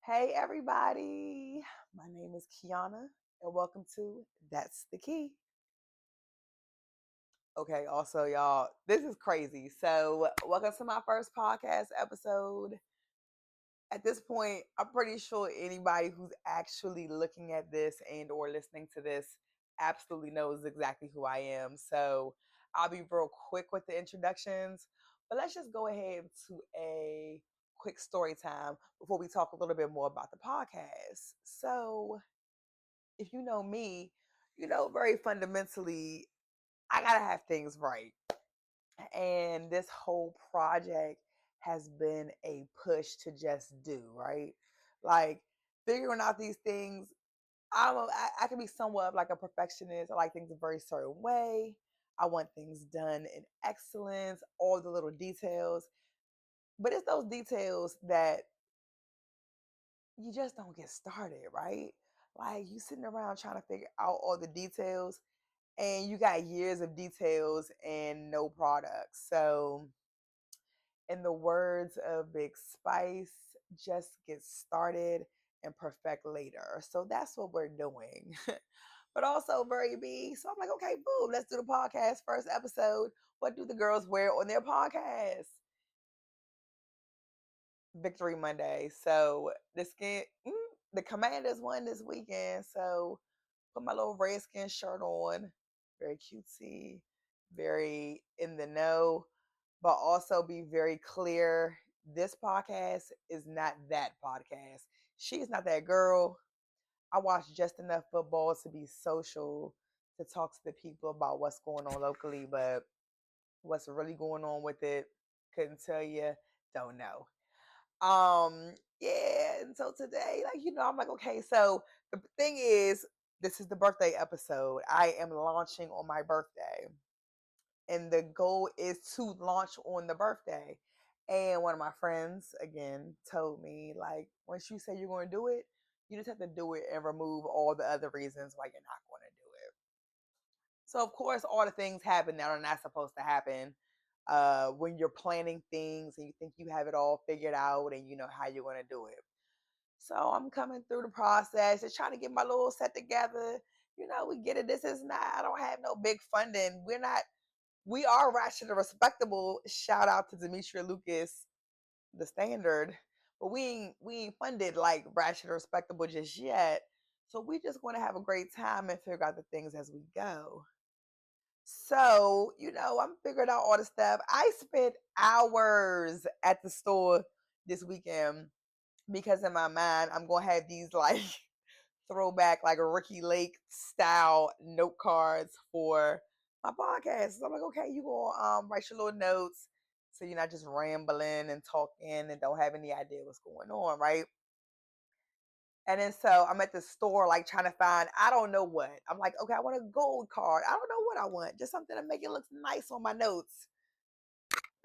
Hey, everybody. My name is Kiana, and welcome to That's the Key. Okay, also, y'all, this is crazy. So, welcome to my first podcast episode. At this point, I'm pretty sure anybody who's actually looking at this and or listening to this absolutely knows exactly who I am. So, I'll be real quick with the introductions, but let's just go ahead to a quick story time before we talk a little bit more about the podcast. So, if you know me, you know very fundamentally, I gotta have things right. And this whole project has been a push to just do, right? Like figuring out these things. I can be somewhat of like a perfectionist. I like things a very certain way. I want things done in excellence, all the little details. But it's those details that you just don't get started, right? Like you sitting around trying to figure out all the details and you got years of details and no product. So, in the words of Big Spice, just get started and perfect later. So, that's what we're doing. But also, very B. So, I'm like, okay, boom, let's do the podcast. First episode. What do the girls wear on their podcast? Victory Monday. So, the Commanders won this weekend. So, put my little redskin shirt on, very cutesy, very in the know, but also be very clear. This podcast is not that podcast. She's not that girl. I watch just enough football to be social, to talk to the people about what's going on locally, but what's really going on with it, couldn't tell you, don't know. Yeah, and so today, I'm like, okay, so the thing is, this is the birthday episode. I am launching on my birthday, and the goal is to launch on the birthday. And one of my friends, again, told me, like, once you say you're going to do it, you just have to do it and remove all the other reasons why you're not going to do it. So, of course, all the things happen that are not supposed to happen when you're planning things and you think you have it all figured out and you know how you're going to do it. So I'm coming through the process, just trying to get my little set together. You know, we get it. This is not, I don't have no big funding. We are ratchet and respectable. Shout out to Demetria Lucas, the standard. But we ain't funded like ratchet and respectable just yet. So we just want to have a great time and figure out the things as we go. So, I'm figuring out all the stuff. I spent hours at the store this weekend because in my mind, I'm going to have these like throwback, like a Ricky Lake style note cards for my podcast. So I'm like, okay, you go write your little notes so you're not just rambling and talking and don't have any idea what's going on, right? And then so I'm at the store, like trying to find, I don't know what. I'm like, okay, I want a gold card. I don't know what I want. Just something to make it look nice on my notes.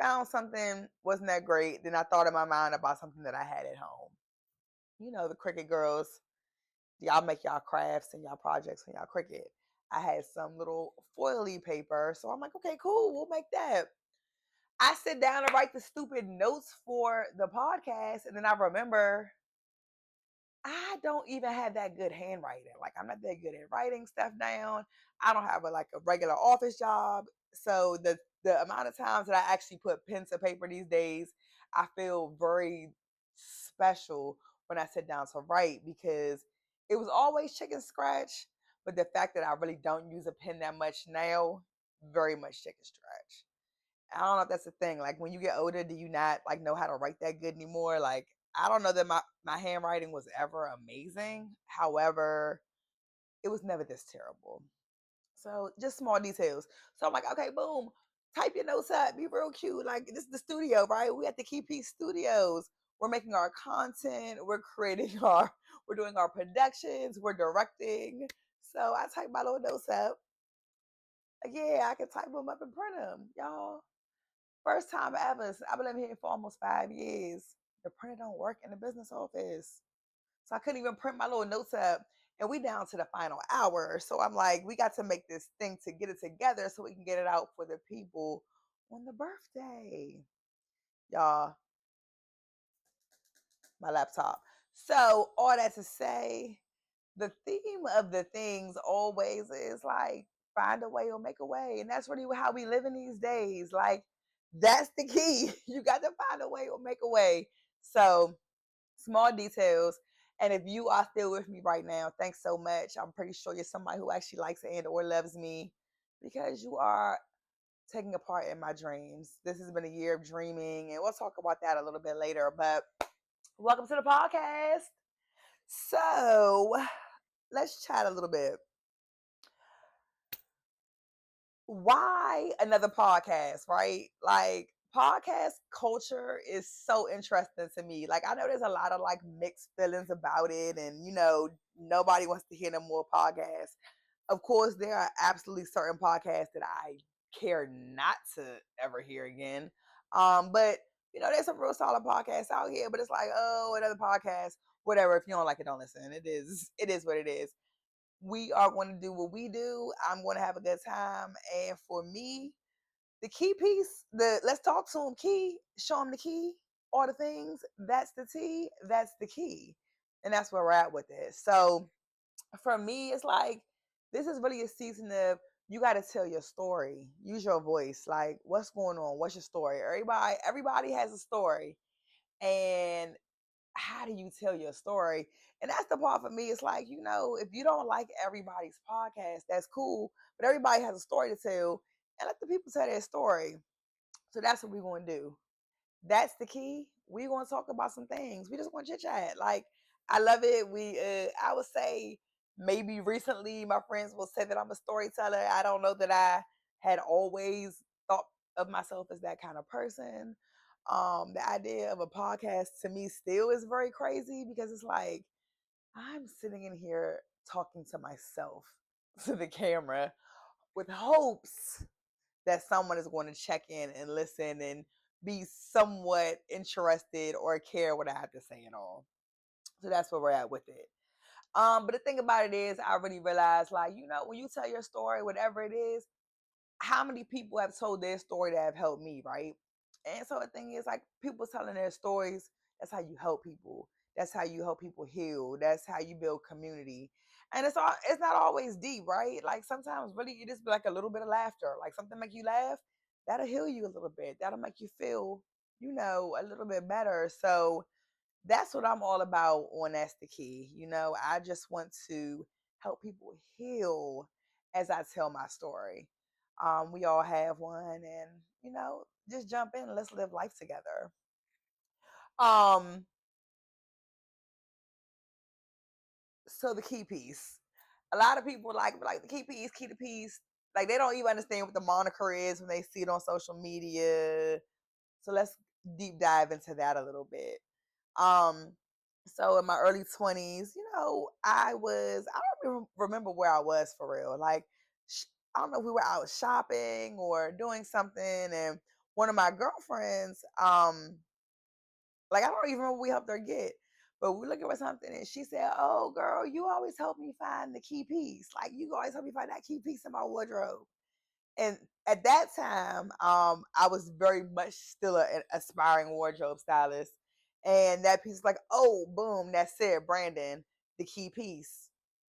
Found something, wasn't that great. Then I thought in my mind about something that I had at home. You know, the Cricket girls, y'all make y'all crafts and y'all projects when y'all Cricket. I had some little foily paper. So I'm like, okay, cool, we'll make that. I sit down and write the stupid notes for the podcast. And then I remember I don't even have that good handwriting. Like I'm not that good at writing stuff down. I don't have a regular office job. So the amount of times that I actually put pen to paper these days, I feel very special when I sit down to write because it was always chicken scratch. But the fact that I really don't use a pen that much now, very much chicken scratch. I don't know if that's the thing. Like when you get older, do you not like know how to write that good anymore? Like I don't know that my handwriting was ever amazing. However, it was never this terrible. So just small details. So I'm like, okay, boom, type your notes up, be real cute. Like this is the studio, right? We at the Key Piece Studios. We're making our content. We're creating we're doing our productions. We're directing. So I type my little notes up. Like, yeah, I can type them up and print them, y'all. First time ever. I've been living here for almost 5 years. The printer don't work in the business office. So I couldn't even print my little notes up. And we down to the final hour. So I'm like, we got to make this thing to get it together so we can get it out for the people on the birthday. Y'all, my laptop. So, all that to say, the theme of the things always is like find a way or make a way. And that's really how we live in these days. Like, that's the key. You got to find a way or make a way. So, small details. And if you are still with me right now, thanks so much. I'm pretty sure you're somebody who actually likes and or loves me because you are taking a part in my dreams. This has been a year of dreaming, and we'll talk about that a little bit later. But welcome to the podcast. So let's chat a little bit. Why another podcast, right? Like, podcast culture is so interesting to me. Like, I know there's a lot of like mixed feelings about it, and nobody wants to hear no more podcasts. Of course, there are absolutely certain podcasts that I care not to ever hear again. But there's some real solid podcasts out here, but it's like, oh, another podcast, whatever. If you don't like it, don't listen. It is what it is. We are going to do what we do. I'm going to have a good time. And for me, the key piece, the let's talk to him key, show him the key, all the things. That's the T, that's the key. And that's where we're at with this. So for me, it's like this is really a season of you got to tell your story, use your voice. Like, what's going on? What's your story? Everybody has a story, and how do you tell your story? And that's the part for me. It's like, if you don't like everybody's podcast, that's cool. But everybody has a story to tell. And let the people tell their story. So that's what we're going to do. That's the key. We're going to talk about some things. We just want to chit chat. Like, I love it. I would say maybe recently my friends will say that I'm a storyteller. I don't know that I had always thought of myself as that kind of person. The idea of a podcast to me still is very crazy because it's like I'm sitting in here talking to myself to the camera with hopes that someone is going to check in and listen and be somewhat interested or care what I have to say at all. So that's where we're at with it. But the thing about it is, I really realized, like, when you tell your story, whatever it is, how many people have told their story that have helped me, right? And so the thing is, like, people telling their stories, that's how you help people. That's how you help people heal. That's how you build community. And it's not always deep, right? Like sometimes really it just be like a little bit of laughter. Like something make you laugh, that'll heal you a little bit. That'll make you feel, a little bit better. So that's what I'm all about on That's the Key. I just want to help people heal as I tell my story. We all have one, and just jump in and let's live life together. Um, so the key piece. A lot of people like the key to peace. Like they don't even understand what the moniker is when they see it on social media. So let's deep dive into that a little bit. Um, so in my early 20s, I don't even remember where I was for real. Like, I don't know if we were out shopping or doing something, and one of my girlfriends, like I don't even remember what we helped her get, but we were looking for something, and she said, "Oh, girl, you always help me find the key piece. Like you always help me find that key piece in my wardrobe." And at that time, I was very much still an aspiring wardrobe stylist. And that piece is like, oh, boom, that's it, Brandon, the key piece.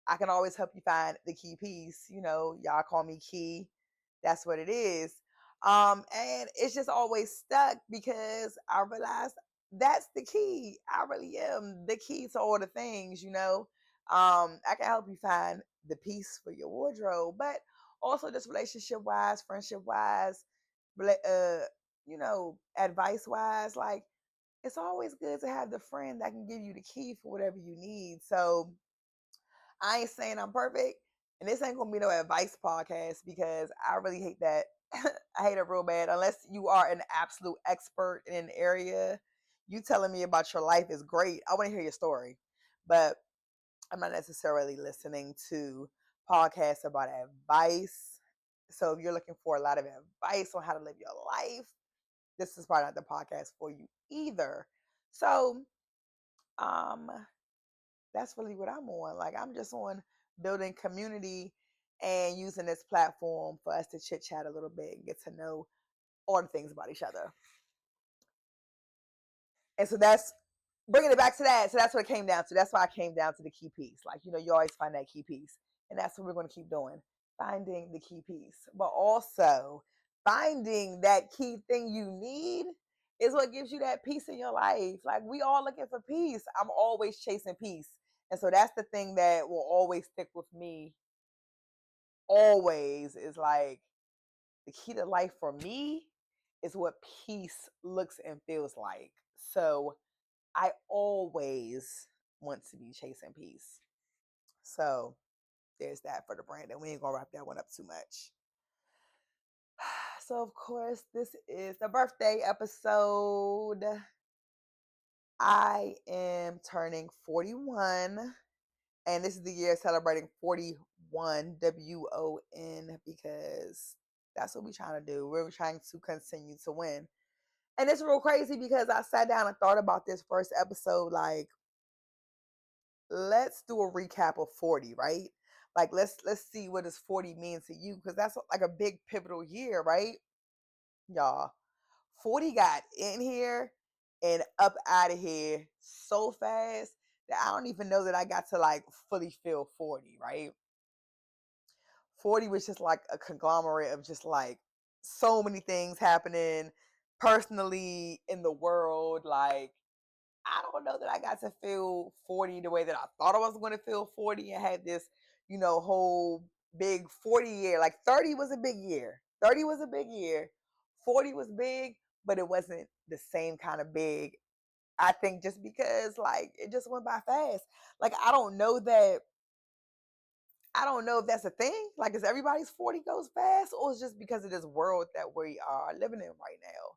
I can always help you find the key piece. Y'all call me Key. That's what it is. And it's just always stuck because I realized that's the key. I really am the key to all the things. I can help you find the piece for your wardrobe, but also just relationship wise, friendship wise, advice wise, like it's always good to have the friend that can give you the key for whatever you need. So I ain't saying I'm perfect, and this ain't gonna be no advice podcast because I really hate that. I hate it real bad. Unless you are an absolute expert in an area, you telling me about your life is great. I want to hear your story, but I'm not necessarily listening to podcasts about advice. So if you're looking for a lot of advice on how to live your life, this is probably not the podcast for you either. So, um, that's really what I'm on. Like I'm just on building community and using this platform for us to chit chat a little bit and get to know all the things about each other. And so bringing it back to that, so that's what it came down to. That's why I came down to the key piece. Like, you always find that key piece. And that's what we're going to keep doing, finding the key piece. But also, finding that key thing you need is what gives you that peace in your life. Like, we all looking for peace. I'm always chasing peace. And so that's the thing that will always stick with me. Always is like, the key to life for me is what peace looks and feels like. So I always want to be chasing peace. So there's that for the brand. And we ain't gonna wrap that one up too much. So of course, this is the birthday episode. I am turning 41. And this is the year celebrating 41, WON, because that's what we're trying to do. We're trying to continue to win. And it's real crazy because I sat down and thought about this first episode, like, let's do a recap of 40, right? Like, let's see what does 40 mean to you, because that's like a big pivotal year, right? Y'all, 40 got in here and up out of here so fast that I don't even know that I got to like fully feel 40, right? 40 was just like a conglomerate of just like so many things happening personally in the world. Like, I don't know that I got to feel 40 the way that I thought I was going to feel 40 and had this, whole big 40 year. Like, 30 was a big year. 30 was a big year. 40 was big, but it wasn't the same kind of big. I think just because like it just went by fast. Like, I don't know if that's a thing. Like, is everybody's 40 goes fast, or is just because of this world that we are living in right now?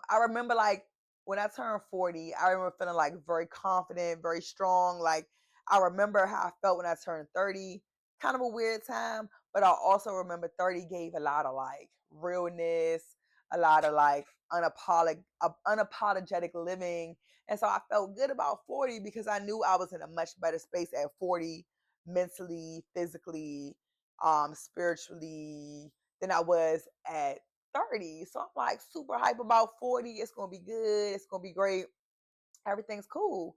I remember like when I turned 40, I remember feeling like very confident, very strong. Like, I remember how I felt when I turned 30, kind of a weird time, but I also remember 30 gave a lot of like realness, a lot of like unapologetic living. And so I felt good about 40 because I knew I was in a much better space at 40, mentally, physically, spiritually, than I was at 30. So I'm like super hype about 40. It's gonna be good. It's gonna be great. Everything's cool.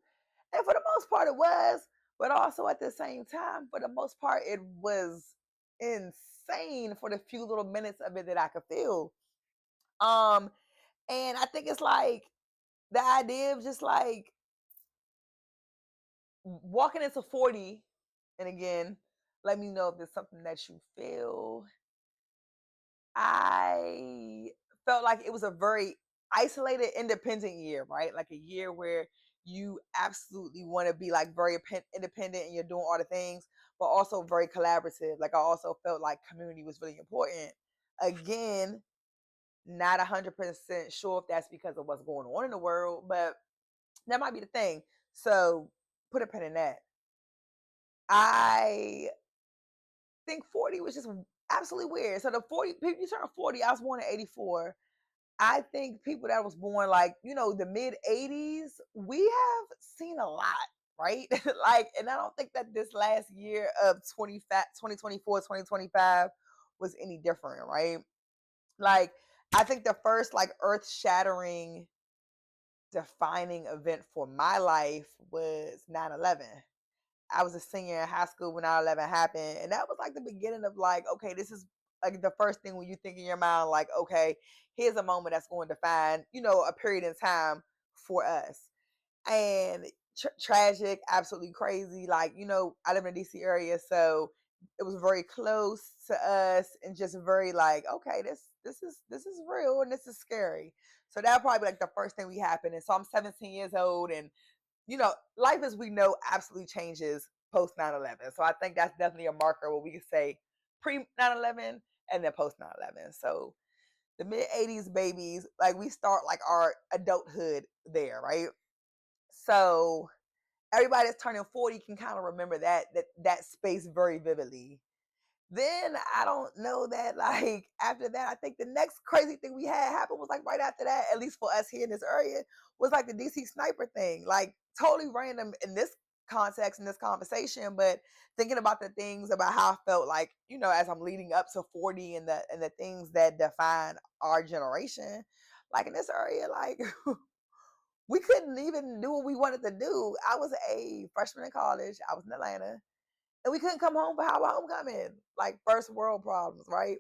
And for the most part it was, but also at the same time, for the most part, it was insane for the few little minutes of it that I could feel. Um, and I think it's like the idea of just like walking into 40, and again, let me know if there's something that you feel. I felt like it was a very isolated, independent year, right? Like a year where you absolutely want to be like very independent and you're doing all the things, but also very collaborative. Like, I also felt like community was really important. Again, not 100% sure if that's because of what's going on in the world, but that might be the thing. So put a pin in that. I think 40 was just absolutely weird. So the 40 people, you turn 40, I was born in 84. I think people that was born like, the mid 80s, we have seen a lot, right? Like, and I don't think that this last year of 2024, 2025 was any different, right? Like, I think the first like earth shattering defining event for my life was 9/11. I was a senior in high school when 9/11 happened. And that was like the beginning of like, okay, this is like the first thing when you think in your mind, like, okay, here's a moment that's going to define, a period in time for us. And tragic, absolutely crazy. Like, I live in the DC area, so it was very close to us and just very like, okay, this is real and this is scary. So that probably be like the first thing we happened. And so I'm 17 years old, and life as we know absolutely changes post 9/11. So I think that's definitely a marker where we can say pre 9/11 and then post 9/11. So the mid 80s babies, like, we start like our adulthood there, right? So everybody that's turning 40 can kind of remember that space very vividly. Then I don't know that, like, after that, I think the next crazy thing we had happen was like right after that, at least for us here in this area, was like the DC sniper thing. Like, totally random in this context, in this conversation, but thinking about the things about how I felt like, as I'm leading up to 40 and the things that define our generation, like in this area, like we couldn't even do what we wanted to do. I was a freshman in college. I was in Atlanta, and we couldn't come home for our homecoming. Like first world problems, right?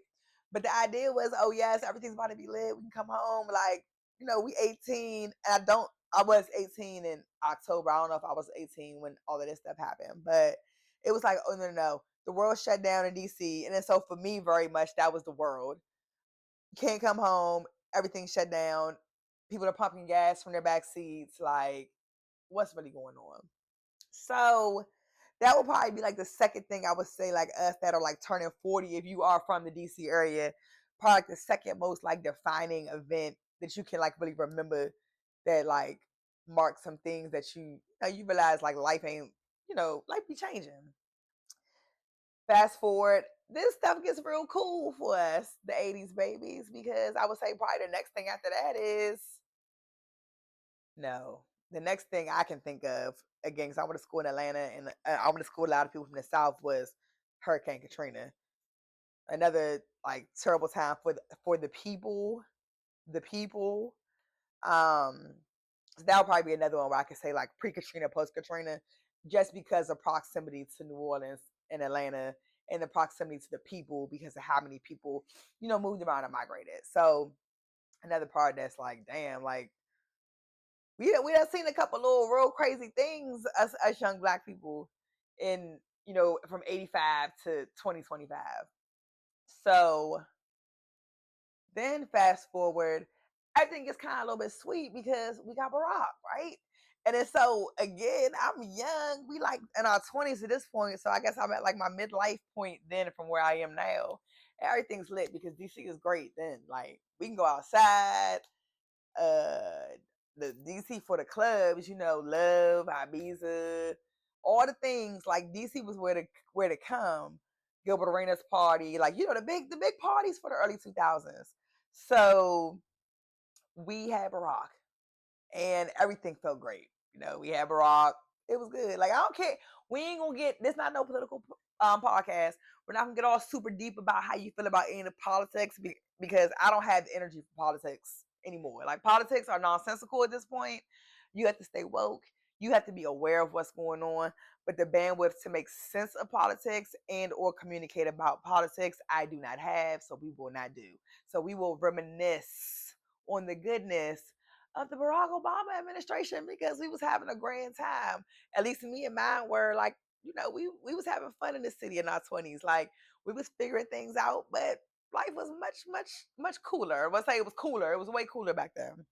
But the idea was, oh yes, everything's about to be lit. We can come home. Like, we 18. And I was 18 in October. I don't know if I was 18 when all of this stuff happened, but it was like, oh no, no, no. The world shut down in DC. And then so for me, very much that was the world. Can't come home, everything shut down. People are pumping gas from their back seats. Like, what's really going on? So that would probably be like the second thing I would say, like us that are like turning 40, if you are from the DC area, probably like the second most like defining event that you can like really remember that like mark some things that you realize like life ain't, life be changing. Fast forward, this stuff gets real cool for us, the 80s babies, because I would say probably the next thing after that is no. The next thing I can think of, again, because I went to school in Atlanta and I went to school with a lot of people from the South, was Hurricane Katrina. Another like terrible time for the people. The people. So that would probably be another one where I could say like pre-Katrina, post-Katrina, just because of proximity to New Orleans and Atlanta, and the proximity to the people because of how many people, moved around and migrated. So another part that's like, damn, like we done seen a couple little real crazy things, us young black people in, from 85 to 2025. So then fast forward, everything gets kind of a little bit sweet because we got Barack, right? And then so again, I'm young. We like in our 20s at this point. So I guess I'm at like my midlife point then from where I am now. Everything's lit because DC is great then. Like we can go outside, uh the DC for the clubs, Love, Ibiza, all the things. Like DC was where to come. Gilbert Arenas party, like the big parties for the early 2000s. So we had Barack, and everything felt great. We had Barack. It was good. Like I don't care. We ain't gonna get this. Not no political podcast. We're not gonna get all super deep about how you feel about any of the politics because I don't have the energy for politics anymore. Like politics are nonsensical at this point. You have to stay woke. You have to be aware of what's going on. But the bandwidth to make sense of politics and or communicate about politics, I do not have. So we will not do. So we will reminisce on the goodness of the Barack Obama administration because we was having a grand time. At least me and mine were like, we was having fun in the city in our 20s. Like we was figuring things out, but life was much, much, much cooler. I would say it was cooler. It was way cooler back then.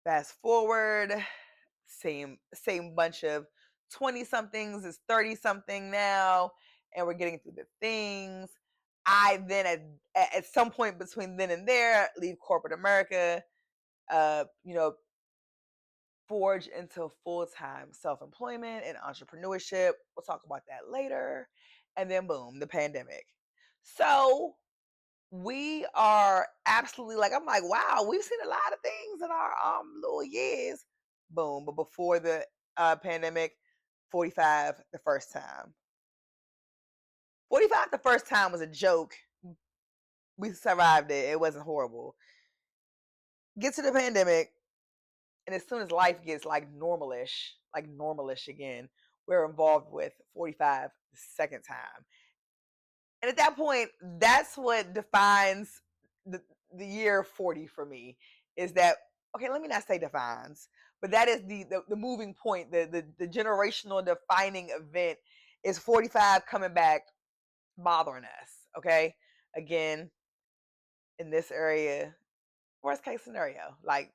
Fast forward, same bunch of 20 somethings is 30 something now, and we're getting through the things. I then at some point between then and there leave corporate America, uh, you know, forge into full-time self-employment and entrepreneurship. We'll talk about that later. And then boom, the pandemic. So we are absolutely like, I'm like, wow, we've seen a lot of things in our little years. Boom. But before the pandemic, 45 the first time. 45 the first time was a joke. We survived it. It wasn't horrible. Get to the pandemic, and as soon as life gets like normalish again, we're involved with 45 the second time. And at that point, that's what defines the, the year 40 for me is that, okay, let me not say defines, but that is the moving point, the generational defining event is 45 coming back bothering us. Okay. Again, in this area, worst case scenario, like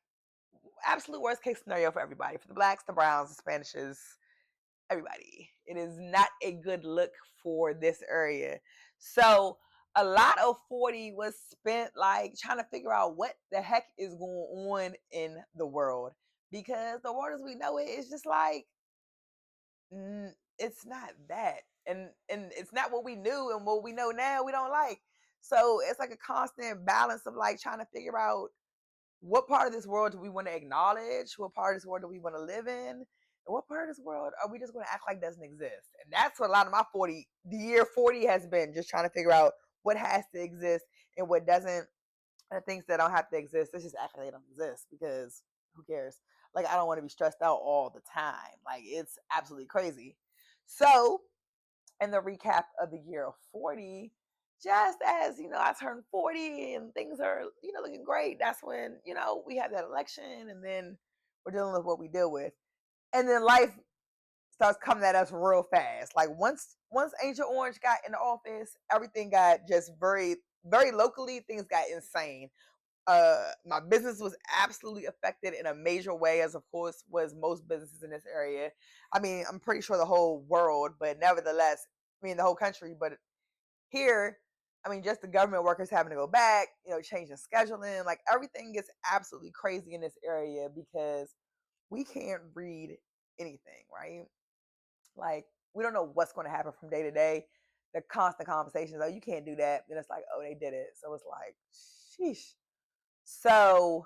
absolute worst case scenario for everybody, for the blacks, the browns, the Spanishes, everybody. It is not a good look for this area. So a lot of 40 was spent like trying to figure out what the heck is going on in the world, because the world as we know it is just like it's not that, and it's not what we knew, and what we know now we don't like. So it's like a constant balance of like trying to figure out what part of this world do we want to acknowledge? What part of this world do we want to live in? And what part of this world are we just going to act like doesn't exist? And that's what a lot of my the year 40 has been, just trying to figure out what has to exist and what doesn't. And things that don't have to exist, let's just act like they don't exist because who cares? Like, I don't want to be stressed out all the time. Like, it's absolutely crazy. So, in the recap of the year of 40, just as, I turned 40 and things are, looking great, that's when, we had that election, and then we're dealing with what we deal with. And then life starts coming at us real fast. Like, once Angel Orange got in the office, everything got just very, very locally, things got insane. My business was absolutely affected in a major way, as of course was most businesses in this area. I mean, I'm pretty sure the whole world, but nevertheless, I mean the whole country. But here, I mean, just the government workers having to go back, changing scheduling, like everything gets absolutely crazy in this area because we can't read anything, right? Like, we don't know what's going to happen from day to day. The constant conversations, oh, you can't do that. Then it's like, oh, they did it. So it's like, sheesh. So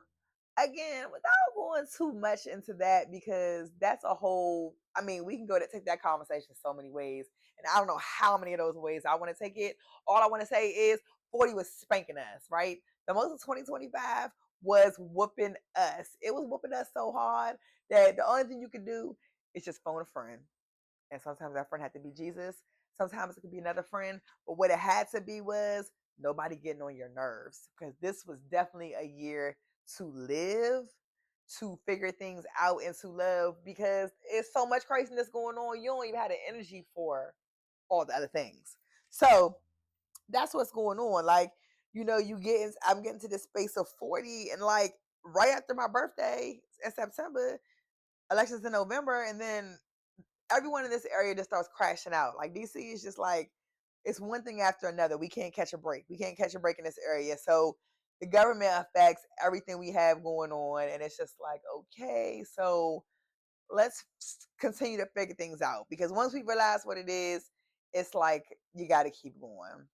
again, without going too much into that, because that's a whole, I mean, we can go to take that conversation so many ways. And I don't know how many of those ways I want to take it. All I want to say is 40 was spanking us, right? The most of 2025 was whooping us. It was whooping us so hard that the only thing you can do is just phone a friend. And sometimes that friend had to be Jesus. Sometimes it could be another friend. But what it had to be was nobody getting on your nerves. Because this was definitely a year to live, to figure things out, and to love. Because it's so much craziness going on. You don't even have the energy for all the other things. So that's what's going on. Like, I'm getting to this space of 40, and like right after my birthday in September, elections in November, and then everyone in this area just starts crashing out. Like, DC is just like, it's one thing after another. We can't catch a break. We can't catch a break in this area. So the government affects everything we have going on, and it's just like, okay, so let's continue to figure things out, because once we realize what it is, it's like you got to keep going.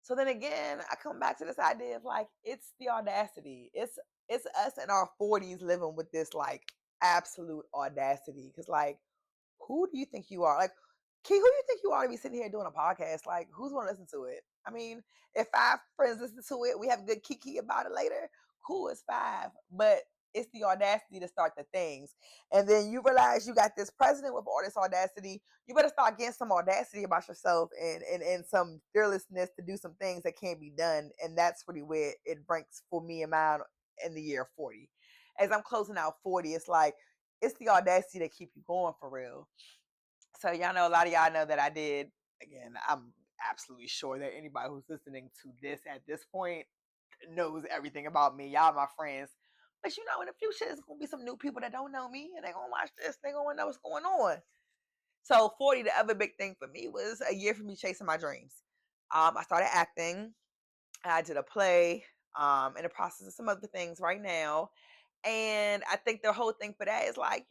So then again, I come back to this idea of like, it's the audacity. It's us in our 40s living with this like absolute audacity, because like, who do you think you are? Like, Key, who do you think you are to be sitting here doing a podcast? Like, who's going to listen to it? I mean, if 5 friends listen to it, we have a good kiki about it later. Cool, it's 5. But it's the audacity to start the things. And then you realize you got this president with all this audacity. You better start getting some audacity about yourself, and some fearlessness to do some things that can't be done. And that's really where it ranks for me and mine in the year 40. As I'm closing out 40, it's like, it's the audacity that keep you going for real. So y'all know, a lot of y'all know that I did. Again, I'm absolutely sure that anybody who's listening to this at this point knows everything about me. Y'all my friends. But in the future, there's gonna be some new people that don't know me, and they're gonna watch this. They're gonna know what's going on. So 40, the other big thing for me was a year for me chasing my dreams. I started acting. I did a play. In the process of some other things right now. And I think the whole thing for that is like,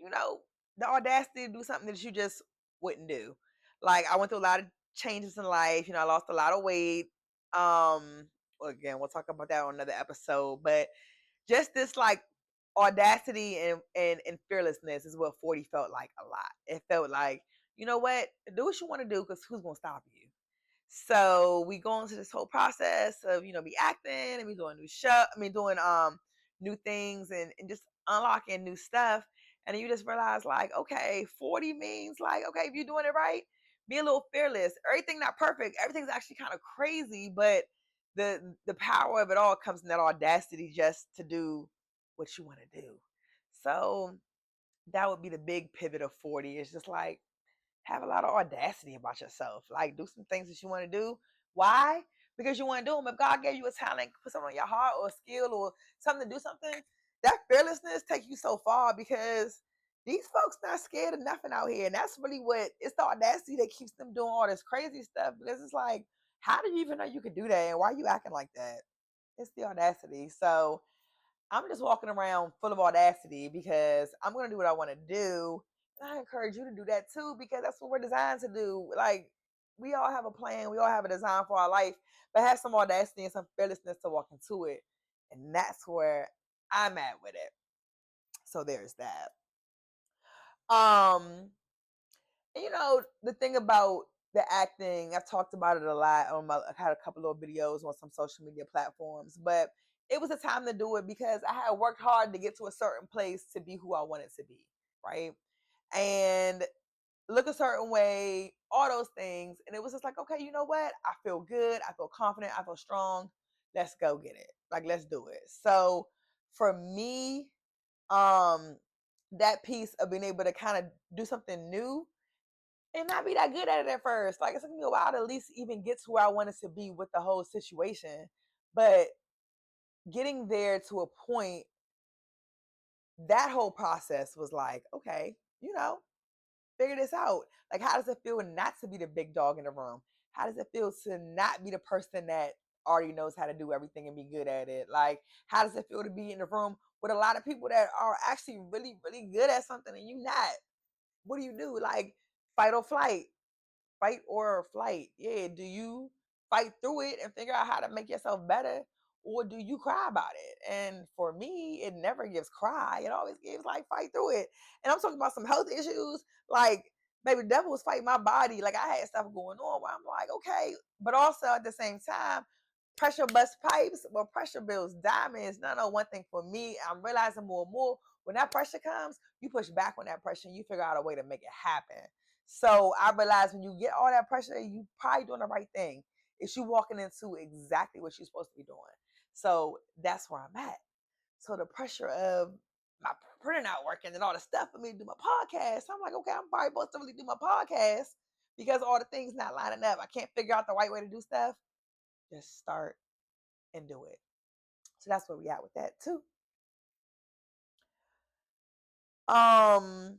the audacity to do something that you just wouldn't do. Like, I went through a lot of changes in life. I lost a lot of weight. Again, we'll talk about that on another episode. But just this like audacity and fearlessness is what 40 felt like a lot. It felt like, you know what? Do what you want to do, because who's gonna stop you? So we go into this whole process of, be acting, and we doing new show. I mean, doing new things, and just unlocking new stuff. And then you just realize like, okay, 40 means like, okay, if you're doing it right, be a little fearless. Everything not perfect. Everything's actually kind of crazy, but the power of it all comes in that audacity just to do what you want to do. So that would be the big pivot of 40. It's just like, have a lot of audacity about yourself. Like, do some things that you want to do. Why? Because you want to do them. If God gave you a talent, put something on your heart or a skill or something to do something, that fearlessness take you so far, because these folks not scared of nothing out here. And that's really what, it's the audacity that keeps them doing all this crazy stuff. Because it's like, how did you even know you could do that? And why are you acting like that? It's the audacity. So I'm just walking around full of audacity, because I'm going to do what I want to do. And I encourage you to do that too, because that's what we're designed to do. Like, we all have a plan, we all have a design for our life, but have some audacity and some fearlessness to walk into it. And that's where I'm at with it. So there's that. Um, the thing about the acting, I've talked about it a lot. I've had a couple of videos on some social media platforms, but it was a time to do it because I had worked hard to get to a certain place to be who I wanted to be, right? And look a certain way, all those things. And it was just like, okay, you know what? I feel good. I feel confident. I feel strong. Let's go get it. Like, let's do it. So for me, um, that piece of being able to kind of do something new and not be that good at it at first. Like, it's taking me a while to at least even get to where I wanted to be with the whole situation. But getting there to a point, that whole process was like, okay, you know, figure this out. Like, how does it feel not to be the big dog in the room? How does it feel to not be the person that already knows how to do everything and be good at it? Like, how does it feel to be in the room with a lot of people that are actually really, really good at something and you not? What do you do? Like, fight or flight, fight or flight. Yeah. Do you fight through it and figure out how to make yourself better? Or do you cry about it? And for me, it never gives cry. It always gives like fight through it. And I'm talking about some health issues. Like, baby, the devil was fighting my body. Like, I had stuff going on where I'm like, okay. But also at the same time, pressure bust pipes, well, pressure builds diamonds. No, one thing for me, I'm realizing more and more when that pressure comes, you push back on that pressure and you figure out a way to make it happen. So I realized when you get all that pressure, you probably doing the right thing. It's you walking into exactly what you're supposed to be doing. So that's where I'm at. So the pressure of my printer not working and all the stuff for me to do my podcast, I'm like, okay, I'm probably supposed to really do my podcast because all the things not lining up. I can't figure out the right way to do stuff. Just start and do it. So that's where we at with that too. Um,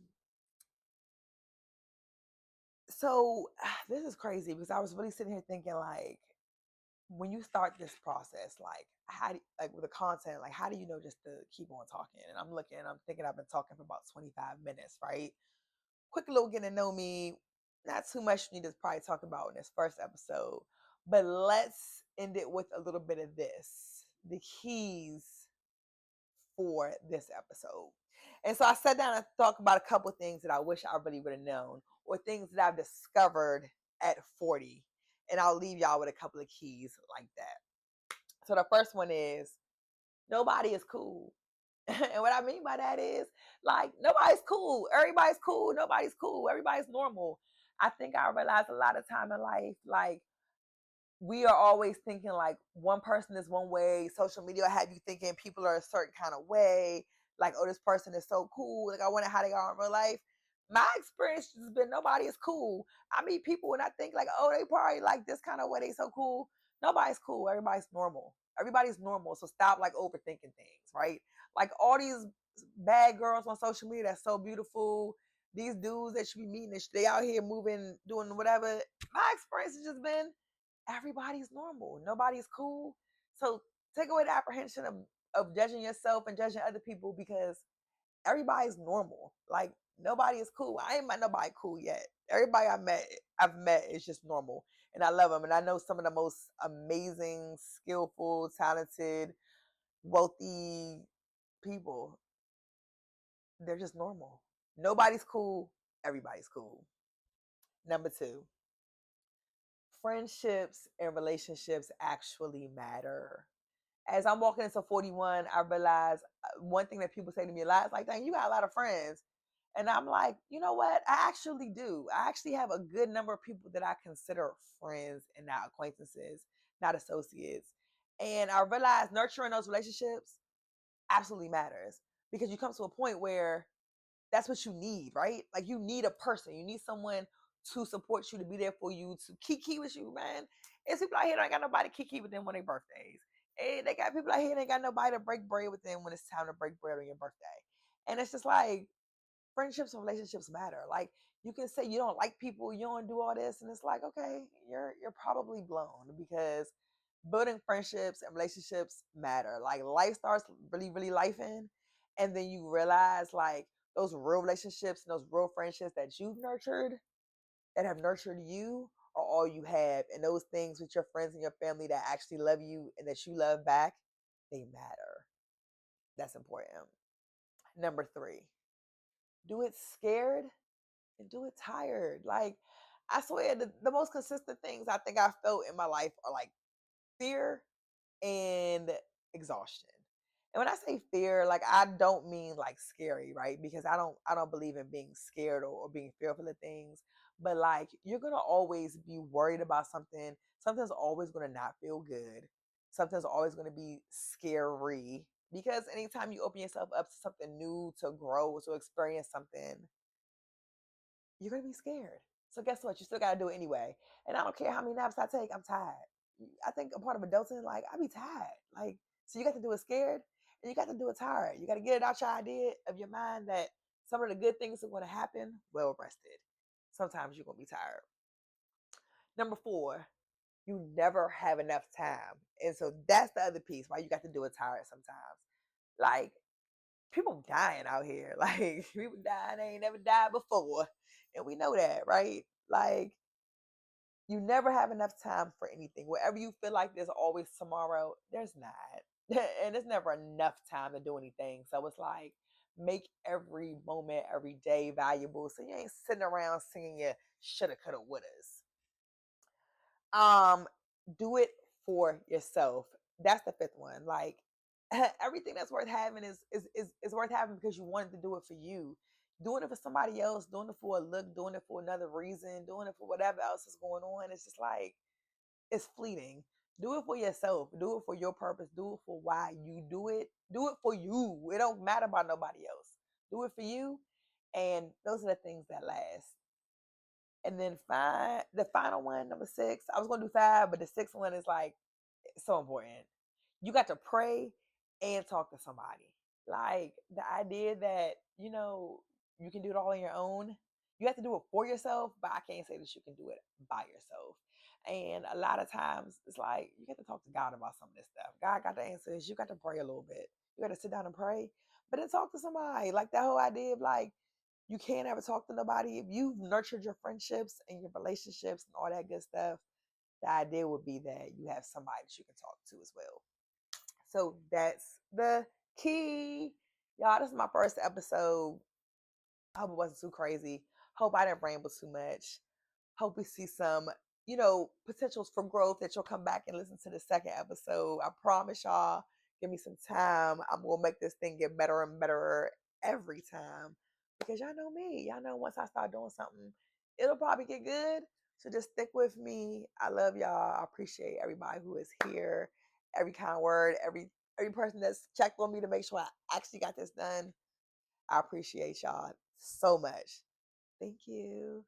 so this is crazy because I was really sitting here thinking like when you start this process, like how do, like with the content, like how do you know just to keep on talking? And I'm looking, I'm thinking I've been talking for about 25 minutes, right? Quick little getting to know me. Not too much you need to probably talk about in this first episode, but let's end it with a little bit of this. The keys for this episode. And so I sat down and talked about a couple of things that I wish I really would have known or things that I've discovered at 40. And I'll leave y'all with a couple of keys like that. So the first one is nobody is cool. And what I mean by that is like nobody's cool. Everybody's cool. Nobody's cool. Everybody's normal. I think I realized a lot of time in life, like we are always thinking like one person is one way. Social media will have you thinking people are a certain kind of way. Like, oh, this person is so cool. Like, I wonder how they are in real life. My experience has been nobody is cool. I meet people and I think like, oh, they probably like this kind of way. They so cool. Nobody's cool. Everybody's normal. Everybody's normal. So stop like overthinking things, right? Like all these bad girls on social media that's so beautiful. These dudes that you be meeting, they out here moving, doing whatever. My experience has just been everybody's normal. Nobody's cool. So take away the apprehension of judging yourself and judging other people because everybody's normal. Like nobody is cool. I ain't met nobody cool yet. Everybody I've met is just normal. And I love them. And I know some of the most amazing, skillful, talented, wealthy people. They're just normal. Nobody's cool. Everybody's cool. Number two, friendships and relationships actually matter. As I'm walking into 41, I realize one thing that people say to me a lot is like, dang, you got a lot of friends. And I'm like, you know what? I actually do. I actually have a good number of people that I consider friends and not acquaintances, not associates. And I realize nurturing those relationships absolutely matters because you come to a point where that's what you need, right? Like you need a person. You need someone to support you, to be there for you, to kiki with you, man. It's people out here that ain't got nobody to kiki with them on their birthdays. And they got people out here that ain't got nobody to break bread with them when it's time to break bread on your birthday. And it's just like friendships and relationships matter. Like you can say you don't like people, you don't do all this, and it's like, okay, you're probably blown because building friendships and relationships matter. Like life starts really, really life in, and then you realize like those real relationships and those real friendships that you've nurtured, that have nurtured you, are all you have. And those things with your friends and your family that actually love you and that you love back, they matter. That's important. Number three, do it scared and do it tired. Like, I swear, the most consistent things I think I felt in my life are like fear and exhaustion. And when I say fear, like I don't mean like scary, right? Because I don't believe in being scared or being fearful of things. But like you're gonna always be worried about something. Something's always gonna not feel good. Something's always gonna be scary. Because anytime you open yourself up to something new, to grow, to experience something, you're gonna be scared. So guess what? You still gotta do it anyway. And I don't care how many naps I take, I'm tired. I think a part of adulting, like I be tired. Like so you got to do it scared and you got to do it tired. You got to get it out your idea of your mind that some of the good things are going to happen well rested. Sometimes you're gonna be tired. Number four, you never have enough time. And so that's the other piece why you got to do it tired sometimes. Like people dying out here. Like people dying, they ain't never died before. And we know that, right? Like you never have enough time for anything. Wherever you feel like there's always tomorrow, there's not. And there's never enough time to do anything. So it's like make every moment, every day valuable. So you ain't sitting around singing your shoulda, coulda, wouldas. Um, do it for yourself. That's the fifth one. Like everything that's worth having is worth having because you wanted to do it for you. Doing it for somebody else, doing it for a look, doing it for another reason, doing it for whatever else is going on. It's just like it's fleeting. Do it for yourself. Do it for your purpose. Do it for why you do it. Do it for you. It don't matter about nobody else. Do it for you. And those are the things that last. And then the final one, number six. I was gonna do five, but the sixth one is like so important. You got to pray and talk to somebody. Like the idea that, you can do it all on your own. You have to do it for yourself, but I can't say that you can do it by yourself. And a lot of times it's like you have to talk to God about some of this stuff. God got the answers. You got to pray a little bit. You got to sit down and pray, but then talk to somebody. Like that whole idea of like you can't ever talk to nobody. If you've nurtured your friendships and your relationships and all that good stuff, the idea would be that you have somebody that you can talk to as well. So that's the key. Y'all, this is my first episode. I hope it wasn't too crazy. Hope I didn't ramble too much. Hope we see some, potentials for growth that you'll come back and listen to the second episode. I promise y'all, give me some time. I'm going to make this thing get better and better every time because y'all know me. Y'all know once I start doing something, it'll probably get good. So just stick with me. I love y'all. I appreciate everybody who is here. Every kind word, every person that's checked on me to make sure I actually got this done. I appreciate y'all so much. Thank you.